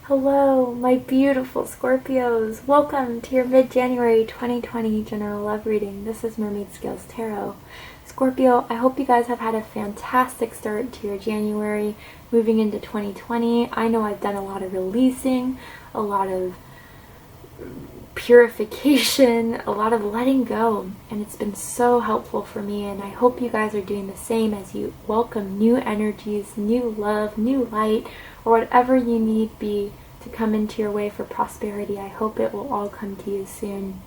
Hello, my beautiful Scorpios. Welcome to your mid-January 2020 general love reading. This is Mermaid Scales Tarot. Scorpio, I hope you guys have had a fantastic start to your January moving into 2020. I know I've done a lot of releasing, a lot of purification, a lot of letting go, and it's been so helpful for me, and I hope you guys are doing the same as you welcome new energies, new love, new light, or whatever you need be to come into your way for prosperity. I hope it will all come to you soon.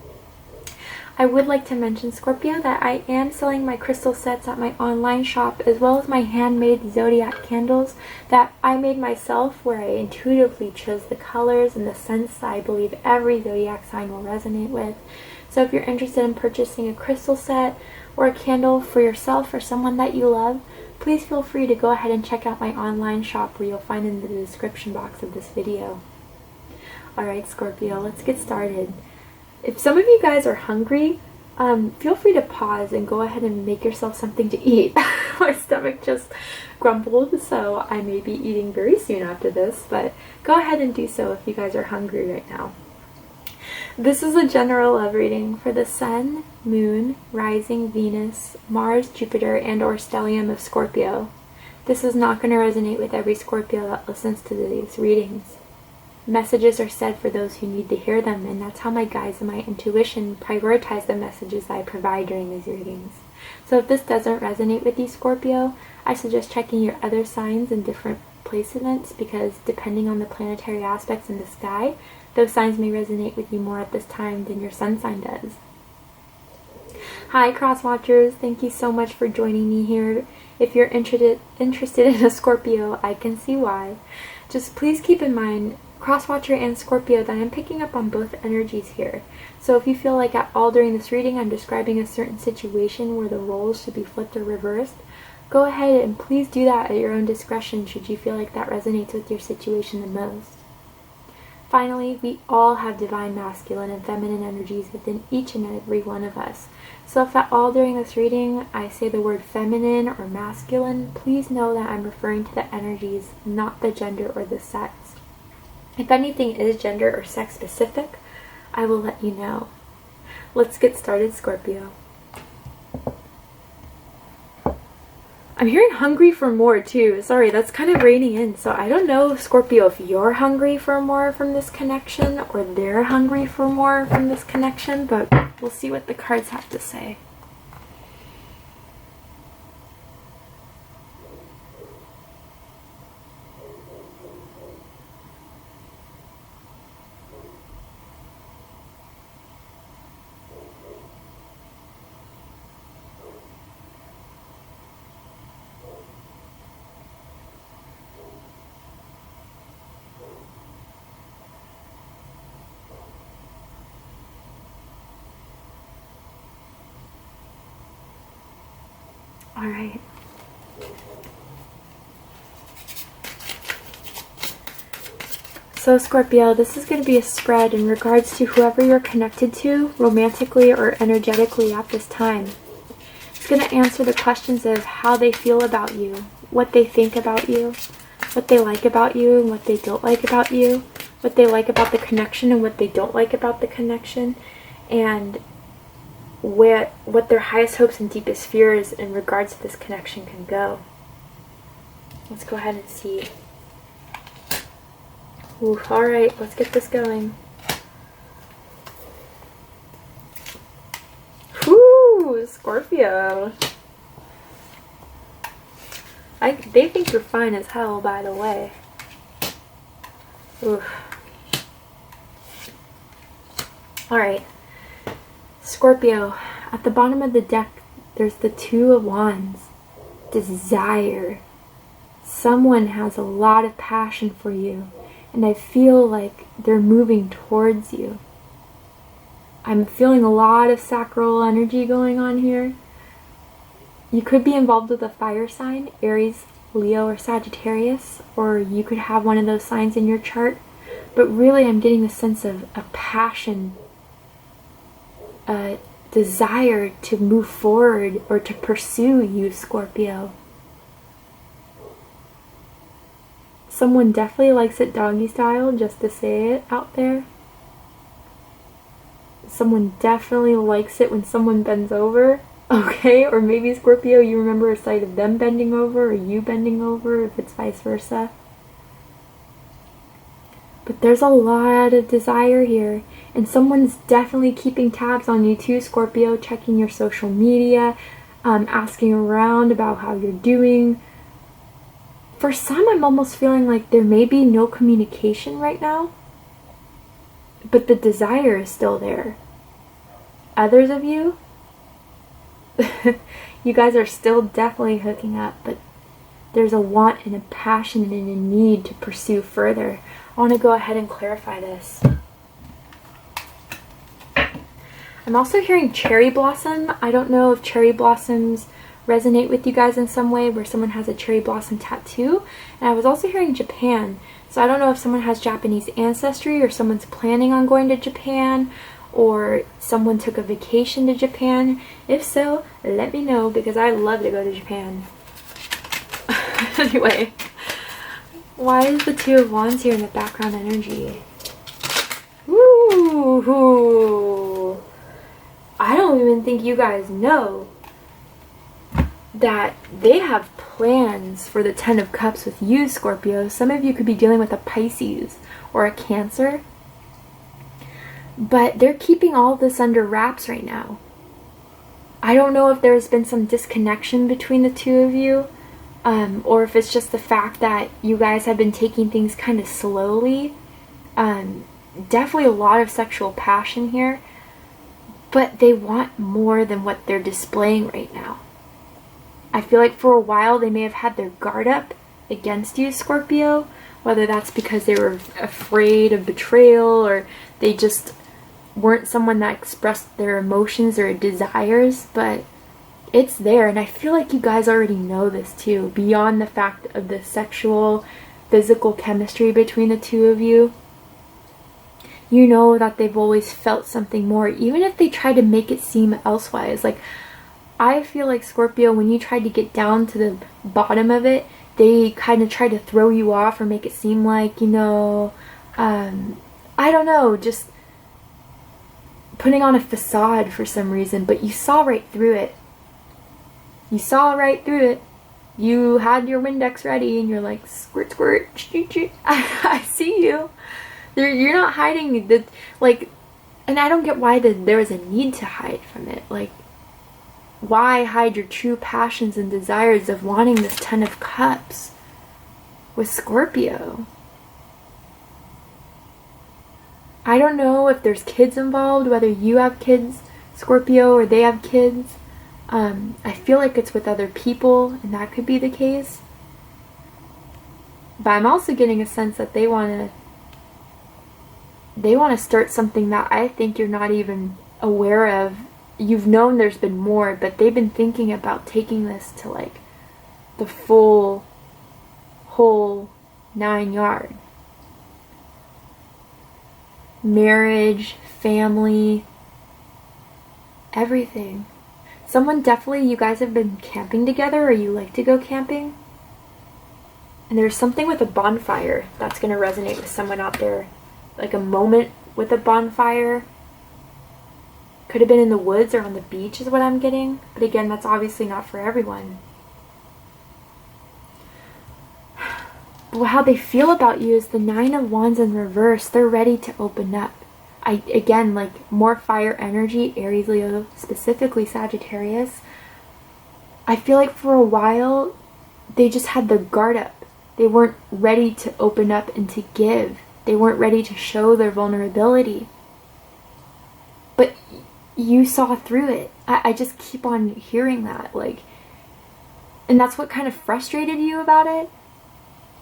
I would like to mention, Scorpio, that I am selling my crystal sets at my online shop, as well as my handmade zodiac candles that I made myself, where I intuitively chose the colors and the scents that I believe every zodiac sign will resonate with. So if you're interested in purchasing a crystal set or a candle for yourself or someone that you love, please feel free to go ahead and check out my online shop, where you'll find in the description box of this video. Alright, Scorpio, let's get started. If some of you guys are hungry, feel free to pause and go ahead and make yourself something to eat. My stomach just grumbled, so I may be eating very soon after this, but go ahead and do so if you guys are hungry right now. This is a general love reading for the Sun, Moon, Rising, Venus, Mars, Jupiter, and or stellium of Scorpio. This is not going to resonate with every Scorpio that listens to these readings. Messages are said for those who need to hear them, and that's how my guides and my intuition prioritize the messages I provide during these readings. So if this doesn't resonate with you, Scorpio, I suggest checking your other signs in different placements, because depending on the planetary aspects in the sky, those signs may resonate with you more at this time than your sun sign does. Hi, cross watchers. Thank you so much for joining me here. If you're interested in a Scorpio, I can see why. Just please keep in mind, Crosswatcher and Scorpio, that I'm picking up on both energies here. So if you feel like at all during this reading I'm describing a certain situation where the roles should be flipped or reversed, go ahead and please do that at your own discretion should you feel like that resonates with your situation the most. Finally, we all have divine masculine and feminine energies within each and every one of us. So if at all during this reading I say the word feminine or masculine, please know that I'm referring to the energies, not the gender or the sex. If anything is gender or sex specific, I will let you know. Let's get started, Scorpio. I'm hearing hungry for more too. Sorry, that's kind of raining in. So I don't know, Scorpio, if you're hungry for more from this connection or they're hungry for more from this connection, but we'll see what the cards have to say. All right. So Scorpio, this is going to be a spread in regards to whoever you're connected to romantically or energetically at this time. It's going to answer the questions of how they feel about you, what they think about you, what they like about you and what they don't like about you, what they like about the connection and what they don't like about the connection, and what their highest hopes and deepest fears in regards to this connection can go. Let's go ahead and see. Ooh, alright, let's get this going. Whoo, Scorpio. They think you're fine as hell, by the way. Ooh. Alright. Scorpio, at the bottom of the deck, there's the Two of Wands. Desire. Someone has a lot of passion for you, and I feel like they're moving towards you. I'm feeling a lot of sacral energy going on here. You could be involved with a fire sign, Aries, Leo, or Sagittarius, or you could have one of those signs in your chart, but really I'm getting the sense of a passion, a desire to move forward or to pursue you, Scorpio. Someone definitely likes it doggy style, just to say it out there. Someone definitely likes it when someone bends over. Okay, or maybe Scorpio, you remember a sight of them bending over or you bending over, if it's vice versa. But there's a lot of desire here, and someone's definitely keeping tabs on you too, Scorpio, checking your social media, asking around about how you're doing. For some, I'm almost feeling like there may be no communication right now, but the desire is still there. Others of you, you guys are still definitely hooking up, but there's a want and a passion and a need to pursue further. I want to go ahead and clarify this. I'm also hearing cherry blossom. I don't know if cherry blossoms resonate with you guys in some way, where someone has a cherry blossom tattoo. And I was also hearing Japan. So I don't know if someone has Japanese ancestry, or someone's planning on going to Japan, or someone took a vacation to Japan. If so, let me know, because I'd love to go to Japan. Anyway, why is the Two of Wands here in the background energy? Ooh, I don't even think you guys know that they have plans for the Ten of Cups with you, Scorpio. Some of you could be dealing with a Pisces or a Cancer, but they're keeping all this under wraps right now. I don't know if there's been some disconnection between the two of you, or if it's just the fact that you guys have been taking things kind of slowly. Definitely a lot of sexual passion here, but they want more than what they're displaying right now. I feel like for a while they may have had their guard up against you, Scorpio, whether that's because they were afraid of betrayal, or they just weren't someone that expressed their emotions or desires, but it's there. And I feel like you guys already know this too, beyond the fact of the sexual, physical chemistry between the two of you. You know that they've always felt something more, even if they try to make it seem elsewise. Like, I feel like, Scorpio, when you tried to get down to the bottom of it, they kind of try to throw you off or make it seem like, I don't know, just putting on a facade for some reason, but you saw right through it. You saw right through it. You had your Windex ready and you're like, squirt, squirt, shoot, shoot. I see you. You're not hiding the, like, and I don't get why there is a need to hide from it. Like, why hide your true passions and desires of wanting this Ten of Cups with Scorpio? I don't know if there's kids involved, whether you have kids, Scorpio, or they have kids. I feel like it's with other people, and that could be the case. But I'm also getting a sense that they want to start something that I think you're not even aware of. You've known there's been more, but they've been thinking about taking this to like the full, whole 9 yards. Marriage, family, everything. Someone definitely, you guys have been camping together, or you like to go camping. And there's something with a bonfire that's going to resonate with someone out there. Like a moment with a bonfire. Could have been in the woods or on the beach is what I'm getting. But again, that's obviously not for everyone. But how they feel about you is the Nine of Wands in reverse. They're ready to open up. Again, like more fire energy, Aries, Leo, specifically Sagittarius. I feel like for a while, they just had their guard up. They weren't ready to open up and to give. They weren't ready to show their vulnerability. But you saw through it. I just keep on hearing that. Like, and that's what kind of frustrated you about it.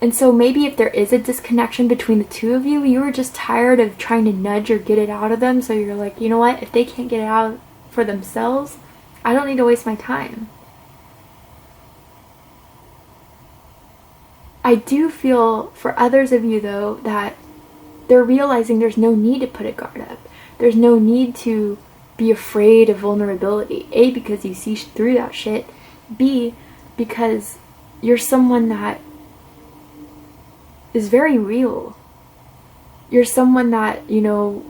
And so maybe if there is a disconnection between the two of you, you were just tired of trying to nudge or get it out of them. So you're like, you know what? If they can't get it out for themselves, I don't need to waste my time. I do feel for others of you, though, that they're realizing there's no need to put a guard up. There's no need to be afraid of vulnerability. A, because you see through that shit. B, because you're someone that is very real. You're someone that, you know,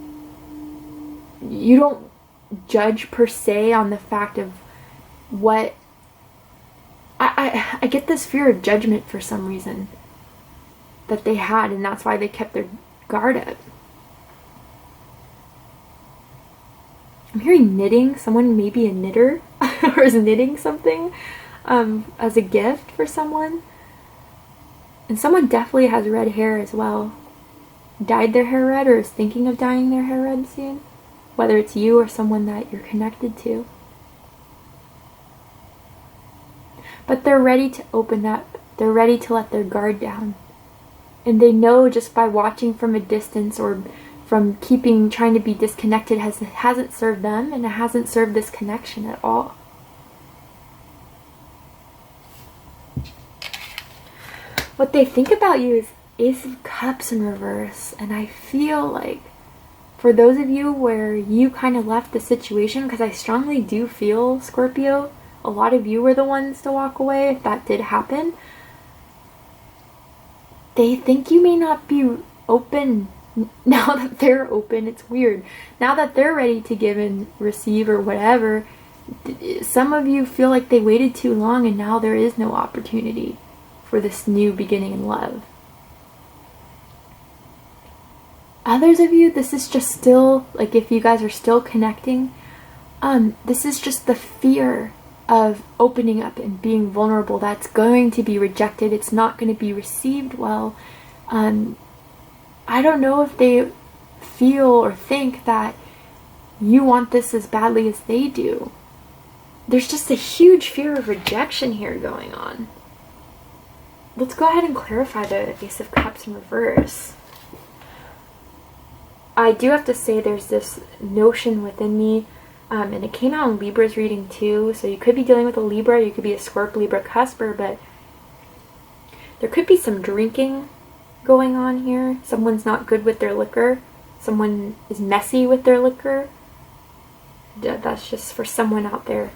you don't judge per se on the fact of what I get this fear of judgment for some reason that they had, and that's why they kept their guard up. I'm hearing knitting. Someone may be a knitter or is knitting something as a gift for someone. And someone definitely has red hair as well. Dyed their hair red or is thinking of dyeing their hair red soon. Whether it's you or someone that you're connected to. But they're ready to open up. They're ready to let their guard down. And they know just by watching from a distance or from trying to be disconnected hasn't served them, and it hasn't served this connection at all. What they think about you is Ace of Cups in reverse. And I feel like for those of you where you kind of left the situation, because I strongly do feel, Scorpio, a lot of you were the ones to walk away if that did happen. They think you may not be open now that they're open. It's weird. Now that they're ready to give and receive or whatever, some of you feel like they waited too long and now there is no opportunity for this new beginning in love. Others of you, this is just still, like if you guys are still connecting, this is just the fear of opening up and being vulnerable. That's going to be rejected. It's not going to be received well. I don't know if they feel or think that you want this as badly as they do. There's just a huge fear of rejection here going on. Let's go ahead and clarify the Ace of Cups in reverse. I do have to say there's this notion within me, and it came out in Libra's reading too, so you could be dealing with a Libra, you could be a Scorp, Libra, Cusper, but there could be some drinking going on here. Someone's not good with their liquor. Someone is messy with their liquor. That's just for someone out there.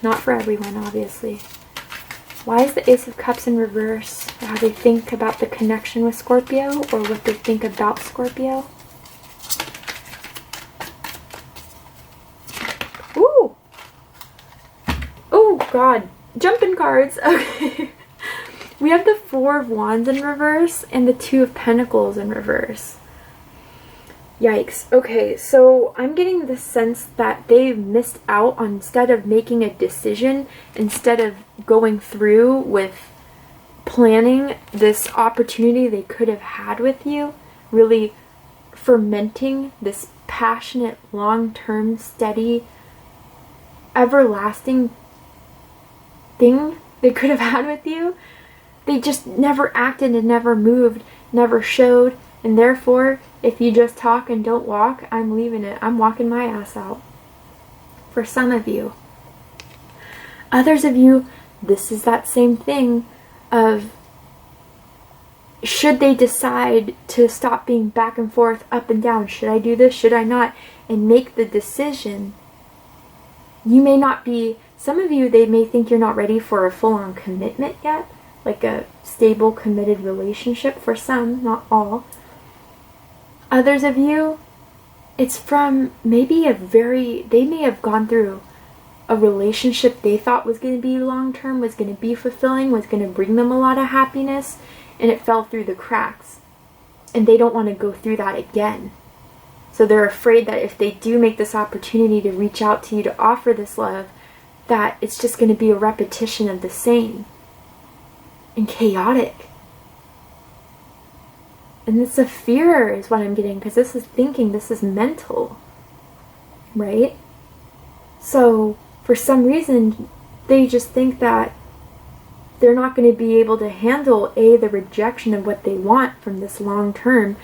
Not for everyone, obviously. Why is the Ace of Cups in reverse? How they think about the connection with Scorpio, or what they think about Scorpio? Ooh! Oh, God. Jumping cards. Okay. We have the Four of Wands in reverse and the Two of Pentacles in reverse. Yikes. Okay, so I'm getting the sense that they've missed out on, instead of making a decision, instead of going through with planning this opportunity they could have had with you, really fermenting this passionate, long-term, steady, everlasting thing they could have had with you. They just never acted and never moved, never showed, and therefore, if you just talk and don't walk, I'm leaving it. I'm walking my ass out. For some of you. Others of you, this is that same thing of, should they decide to stop being back and forth, up and down, should I do this, should I not, and make the decision. You may not be, some of you, they may think you're not ready for a full-on commitment yet, like a stable, committed relationship. For some, not all. Others of you, it's from maybe they may have gone through a relationship they thought was going to be long-term, was going to be fulfilling, was going to bring them a lot of happiness, and it fell through the cracks. And they don't want to go through that again. So they're afraid that if they do make this opportunity to reach out to you to offer this love, that it's just going to be a repetition of the same. And chaotic. And it's a fear is what I'm getting, because this is thinking, this is mental. Right? So, for some reason, they just think that they're not going to be able to handle, A, the rejection of what they want from this long term,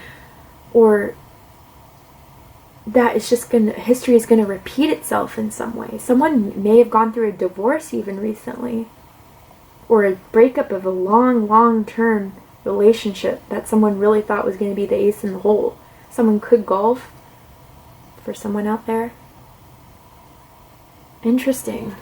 or that it's just history is going to repeat itself in some way. Someone may have gone through a divorce even recently, or a breakup of a long-term relationship that someone really thought was going to be the ace in the hole. Someone could golf, for someone out there. Interesting.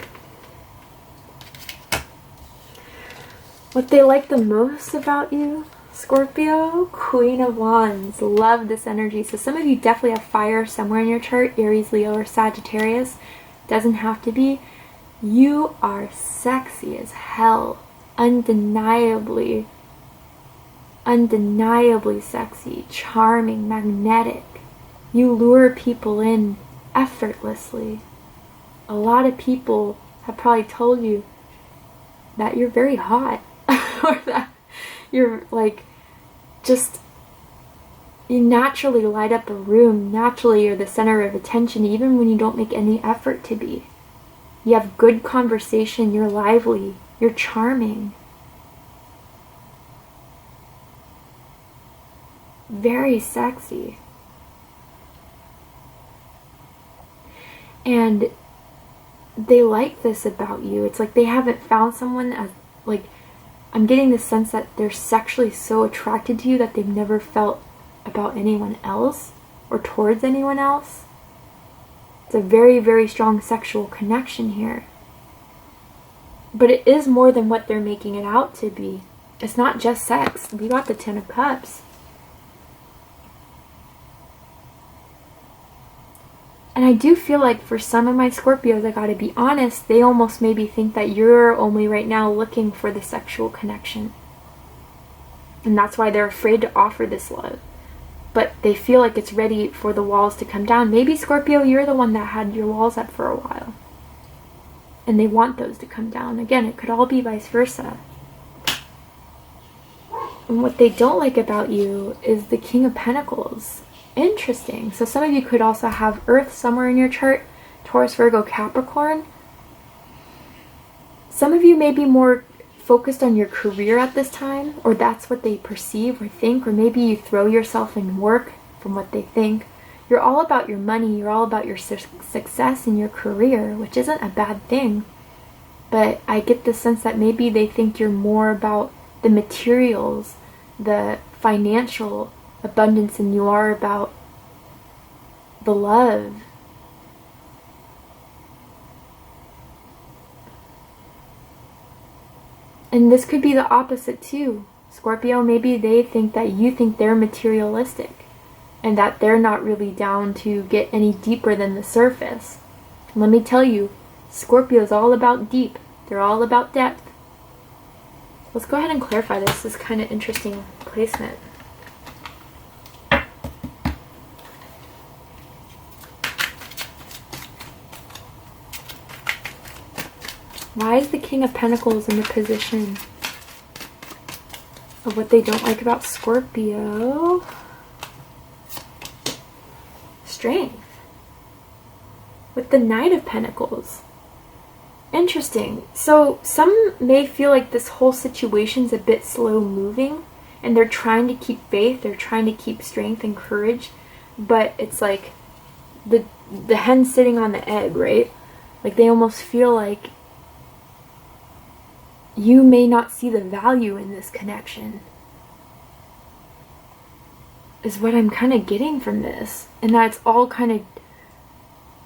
What they like the most about you, Scorpio, Queen of Wands. Love this energy. So some of you definitely have fire somewhere in your chart, Aries, Leo, or Sagittarius. Doesn't have to be. You are sexy as hell. Undeniably sexy, charming, magnetic. You lure people in effortlessly. A lot of people have probably told you that you're very hot or that you're like just, you naturally light up a room. Naturally you're the center of attention even when you don't make any effort to be. You have good conversation, you're lively, you're charming. Very sexy. And they like this about you. It's like they haven't found someone as, like, I'm getting the sense that they're sexually so attracted to you that they've never felt about anyone else or towards anyone else. It's a very, very strong sexual connection here. But it is more than what they're making it out to be. It's not just sex. We got the Ten of Cups. And I do feel like for some of my Scorpios, I gotta be honest, they almost maybe think that you're only right now looking for the sexual connection. And that's why they're afraid to offer this love. But they feel like it's ready for the walls to come down. Maybe Scorpio, you're the one that had your walls up for a while. And they want those to come down. Again, it could all be vice versa. And what they don't like about you is the King of Pentacles. Interesting. So some of you could also have Earth somewhere in your chart. Taurus, Virgo, Capricorn. Some of you may be more focused on your career at this time, or that's what they perceive or think, or maybe you throw yourself in work from what they think. You're all about your money, you're all about your success in your career, which isn't a bad thing. But I get the sense that maybe they think you're more about the materials, the financial abundance, than you are about the love. And this could be the opposite too. Scorpio, maybe they think that you think they're materialistic and that they're not really down to get any deeper than the surface. Let me tell you, Scorpio's all about deep. They're all about depth. Let's go ahead and clarify this. This is kind of interesting placement. Why is the King of Pentacles in the position of what they don't like about Scorpio? Strength. With the Knight of Pentacles. Interesting. So some may feel like this whole situation's a bit slow moving and they're trying to keep faith, they're trying to keep strength and courage, but it's like the hen sitting on the egg, right? Like they almost feel like you may not see the value in this connection, is what I'm kind of getting from this. And that it's all kind of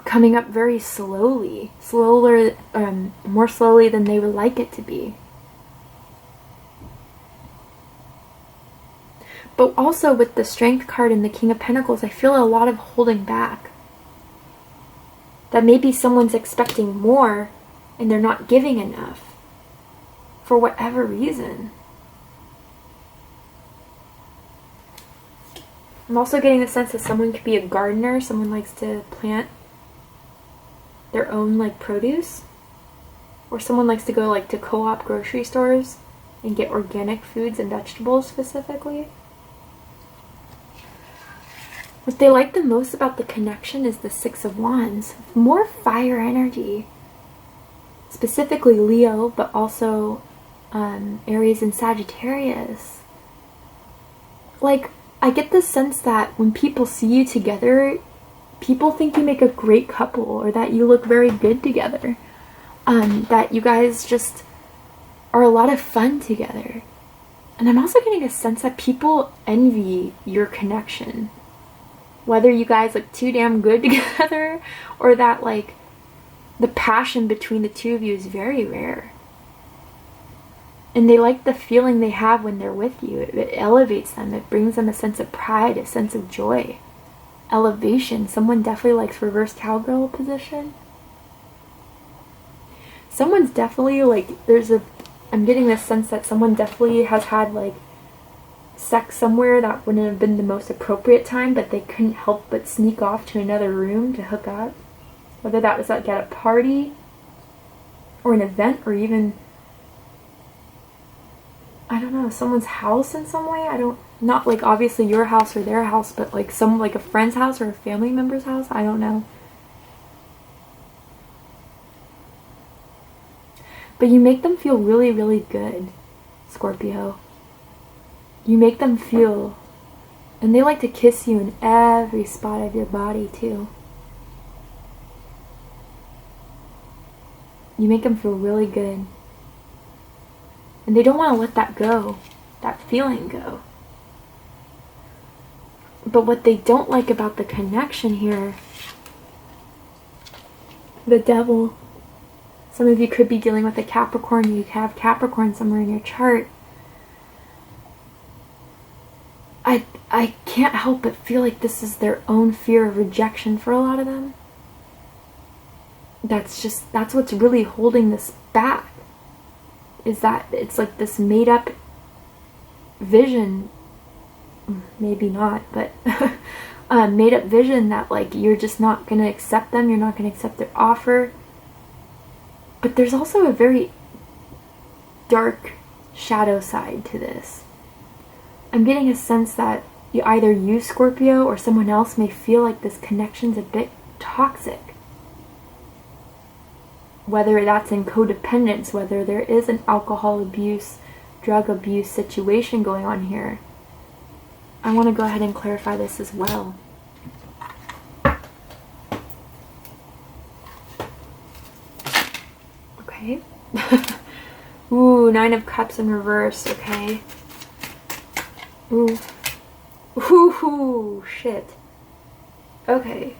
coming up very slowly. More slowly than they would like it to be. But also with the Strength card and the King of Pentacles, I feel a lot of holding back. That maybe someone's expecting more and they're not giving enough. For whatever reason. I'm also getting the sense that someone could be a gardener. Someone likes to plant their own like produce. Or someone likes to go like to co-op grocery stores and get organic foods and vegetables specifically. What they like the most about the connection is the Six of Wands. More fire energy. Specifically Leo, but also Aries and Sagittarius. Like, I get the sense that when people see you together, people think you make a great couple or that you look very good together. That you guys just are a lot of fun together. And I'm also getting a sense that people envy your connection. Whether you guys look too damn good together or that like the passion between the two of you is very rare. And they like the feeling they have when they're with you. It elevates them. It brings them a sense of pride, a sense of joy, elevation. Someone definitely likes reverse cowgirl position. Someone's definitely like, I'm getting this sense that someone definitely has had like sex somewhere that wouldn't have been the most appropriate time, but they couldn't help but sneak off to another room to hook up. Whether that was like at a party or an event, or even, I don't know, someone's house in some way. Not like obviously your house or their house, but like like a friend's house or a family member's house. I don't know. But you make them feel really, really good, Scorpio. You make them feel, and they like to kiss you in every spot of your body too. You make them feel really good. And they don't want to let that go, that feeling go. But what they don't like about the connection here, the devil, some of you could be dealing with a Capricorn. You have Capricorn somewhere in your chart. I can't help but feel like this is their own fear of rejection for a lot of them. That's what's really holding this back. Is that it's like this made up vision, maybe not, but made up vision that like you're just not going to accept them, you're not going to accept their offer. But there's also a very dark shadow side to this. I'm getting a sense that either you, Scorpio, or someone else may feel like this connection's a bit toxic. Whether that's in codependence, whether there is an alcohol abuse, drug abuse situation going on here. I want to go ahead and clarify this as well. Okay. Ooh, 9 of Cups in reverse, okay. Ooh. Ooh, shit. Okay.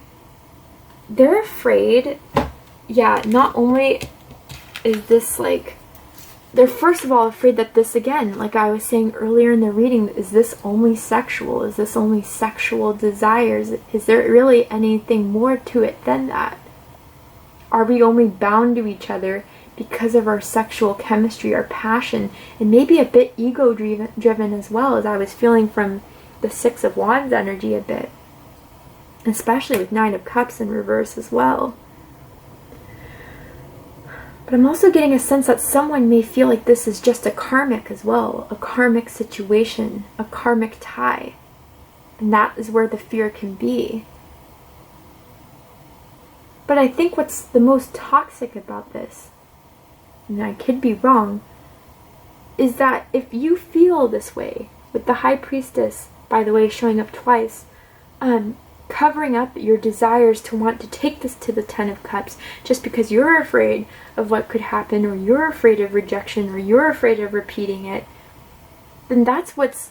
They're afraid. Yeah, not only is this like, they're first of all afraid that this, again, like I was saying earlier in the reading, is this only sexual? Is this only sexual desires? Is there really anything more to it than that? Are we only bound to each other because of our sexual chemistry, our passion, and maybe a bit ego-driven as well, as I was feeling from the 6 of Wands energy a bit, especially with 9 of Cups in reverse as well. But I'm also getting a sense that someone may feel like this is just a karmic as well, a karmic situation, a karmic tie, and that is where the fear can be. But I think what's the most toxic about this, and I could be wrong, is that if you feel this way, with the High Priestess, by the way, showing up twice, covering up your desires to want to take this to the 10 of Cups just because you're afraid of what could happen, or you're afraid of rejection, or you're afraid of repeating it, then that's what's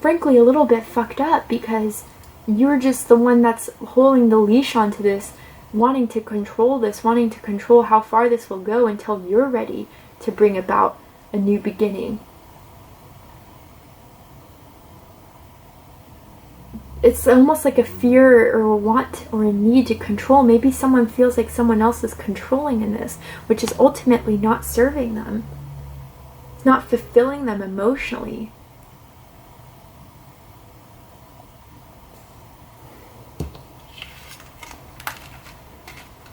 frankly a little bit fucked up, because you're just the one that's holding the leash onto this, wanting to control this, wanting to control how far this will go until you're ready to bring about a new beginning. It's almost like a fear or a want or a need to control. Maybe someone feels like someone else is controlling in this, which is ultimately not serving them. It's not fulfilling them emotionally.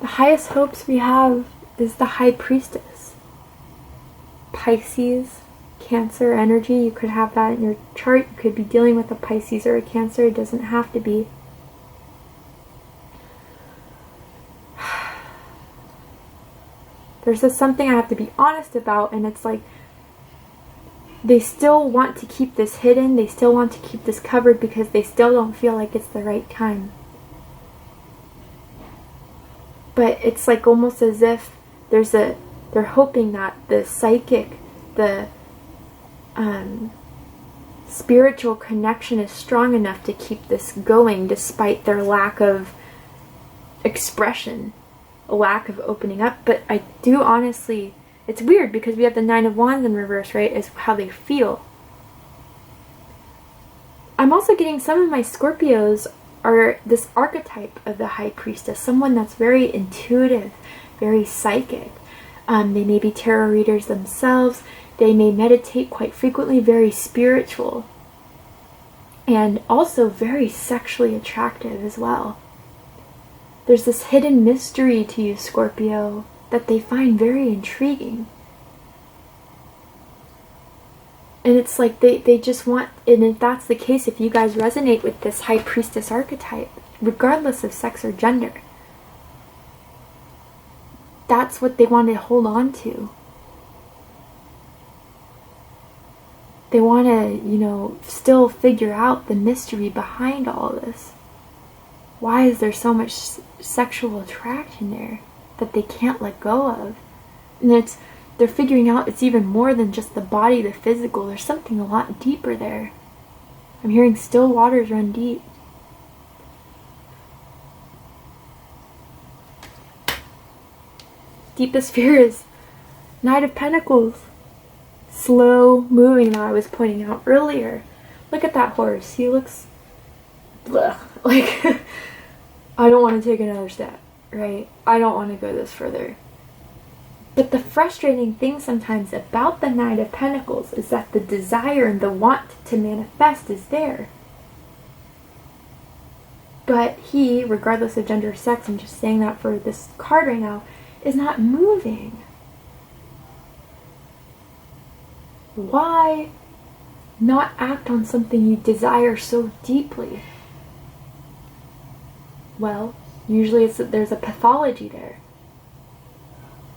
The highest hopes we have is the High Priestess. Pisces, Cancer energy. You could have that in your chart. You could be dealing with a Pisces or a Cancer. It doesn't have to be. There's just something I have to be honest about, and it's like they still want to keep this hidden. They still want to keep this covered because they still don't feel like it's the right time. But it's like almost as if they're hoping that the psychic, the spiritual connection is strong enough to keep this going despite their lack of expression, a lack of opening up. But I do honestly It's weird because we have the Nine of Wands in reverse, right? Is how they feel. I'm also getting some of my Scorpios are this archetype of the High Priestess, someone that's very intuitive, very psychic. They may be tarot readers themselves. They may meditate quite frequently, very spiritual. And also very sexually attractive as well. There's this hidden mystery to you, Scorpio, that they find very intriguing. And it's like they just want, and if that's the case, if you guys resonate with this High Priestess archetype, regardless of sex or gender, that's what they want to hold on to. They want to, still figure out the mystery behind all this. Why is there so much sexual attraction there that they can't let go of? And they're figuring out it's even more than just the body, the physical. There's something a lot deeper there. I'm hearing still waters run deep. Deepest fear is Knight of Pentacles. Slow moving that I was pointing out earlier. Look at that horse. He looks bleh. Like I don't want to take another step, right? I don't want to go this further. But the frustrating thing sometimes about the Knight of Pentacles is that the desire and the want to manifest is there. But he, regardless of gender or sex, I'm just saying that for this card right now, is not moving. Why not act on something you desire so deeply? Well, usually there's a pathology there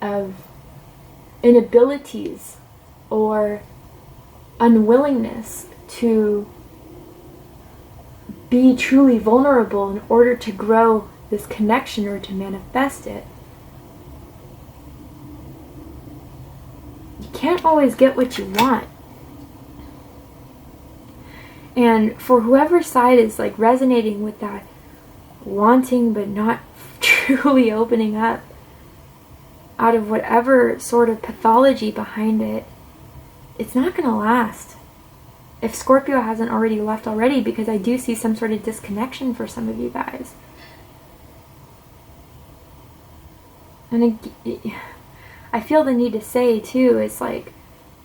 of inabilities or unwillingness to be truly vulnerable in order to grow this connection or to manifest it. You can't always get what you want. And for whoever side is like resonating with that wanting but not truly opening up, out of whatever sort of pathology behind it, it's not going to last. If Scorpio hasn't already left already, because I do see some sort of disconnection for some of you guys. And I feel the need to say too, it's like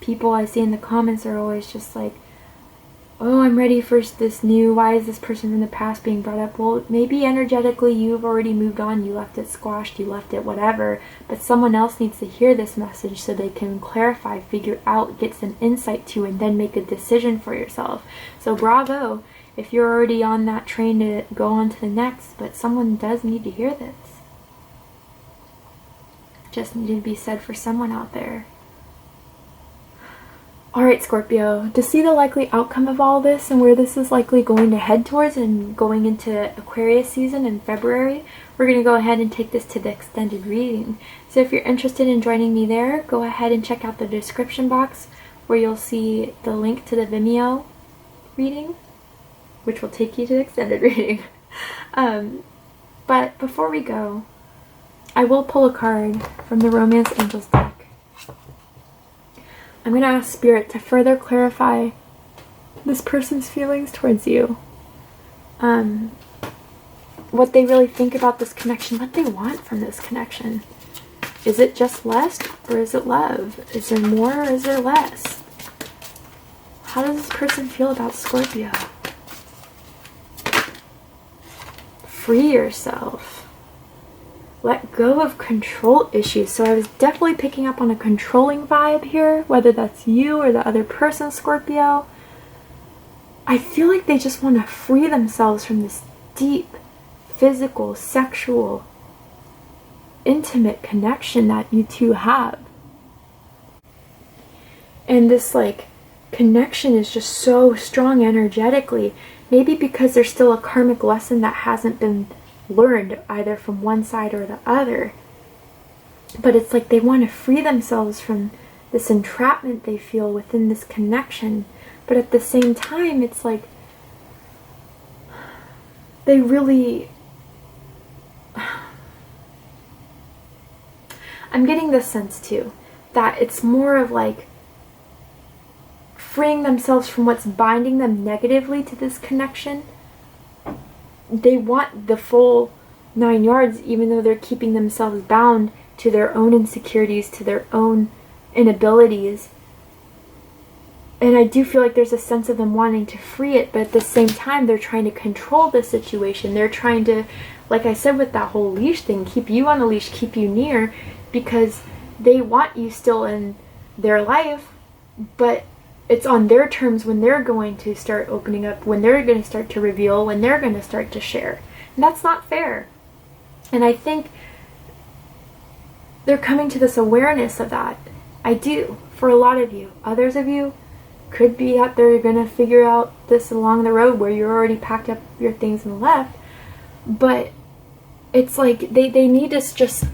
people I see in the comments are always just like, oh, I'm ready for this new, why is this person from the past being brought up? Well, maybe energetically you've already moved on, you left it squashed, you left it whatever, but someone else needs to hear this message so they can clarify, figure out, get some insight to, and then make a decision for yourself. So bravo, if you're already on that train to go on to the next, but someone does need to hear this. Just needed to be said for someone out there. Alright, Scorpio, to see the likely outcome of all this and where this is likely going to head towards and going into Aquarius season in February, we're going to go ahead and take this to the extended reading. So if you're interested in joining me there, go ahead and check out the description box where you'll see the link to the Vimeo reading, which will take you to the extended reading. But before we go, I will pull a card from the Romance Angels deck. I'm going to ask Spirit to further clarify this person's feelings towards you. What they really think about this connection, what they want from this connection. Is it just lust or is it love? Is there more or is there less? How does this person feel about Scorpio? Free yourself. Let go of control issues. So I was definitely picking up on a controlling vibe here, whether that's you or the other person, Scorpio. I feel like they just want to free themselves from this deep, physical, sexual, intimate connection that you two have. And this connection is just so strong energetically. Maybe because there's still a karmic lesson that hasn't been learned either from one side or the other, but it's like they want to free themselves from this entrapment they feel within this connection, but at the same time it's like they really, I'm getting this sense too, that it's more of like freeing themselves from what's binding them negatively to this connection. They want the full 9 yards, even though they're keeping themselves bound to their own insecurities, to their own inabilities. And I do feel like there's a sense of them wanting to free it, but at the same time, they're trying to control the situation. They're trying to, like I said with that whole leash thing, keep you on the leash, keep you near, because they want you still in their life, but it's on their terms when they're going to start opening up, when they're going to start to reveal, when they're going to start to share. And that's not fair. And I think they're coming to this awareness of that. I do, for a lot of you. Others of you could be out there, you're going to figure out this along the road where you're already packed up your things and left. But it's like they need to just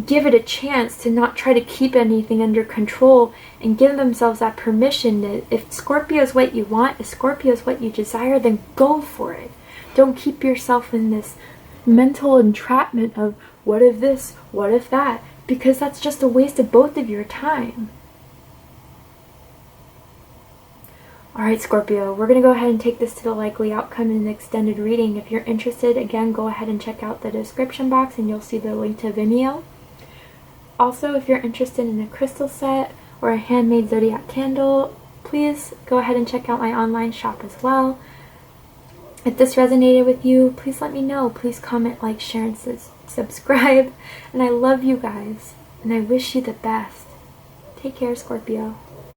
give it a chance to not try to keep anything under control and give themselves that permission that if Scorpio is what you want, if Scorpio is what you desire, then go for it. Don't keep yourself in this mental entrapment of what if this, what if that, because that's just a waste of both of your time. Alright, Scorpio, we're going to go ahead and take this to the likely outcome in an extended reading. If you're interested, again, go ahead and check out the description box and you'll see the link to Vimeo. Also, if you're interested in a crystal set or a handmade zodiac candle, please go ahead and check out my online shop as well. If this resonated with you, please let me know. Please comment, like, share, and subscribe. And I love you guys, and I wish you the best. Take care, Scorpio.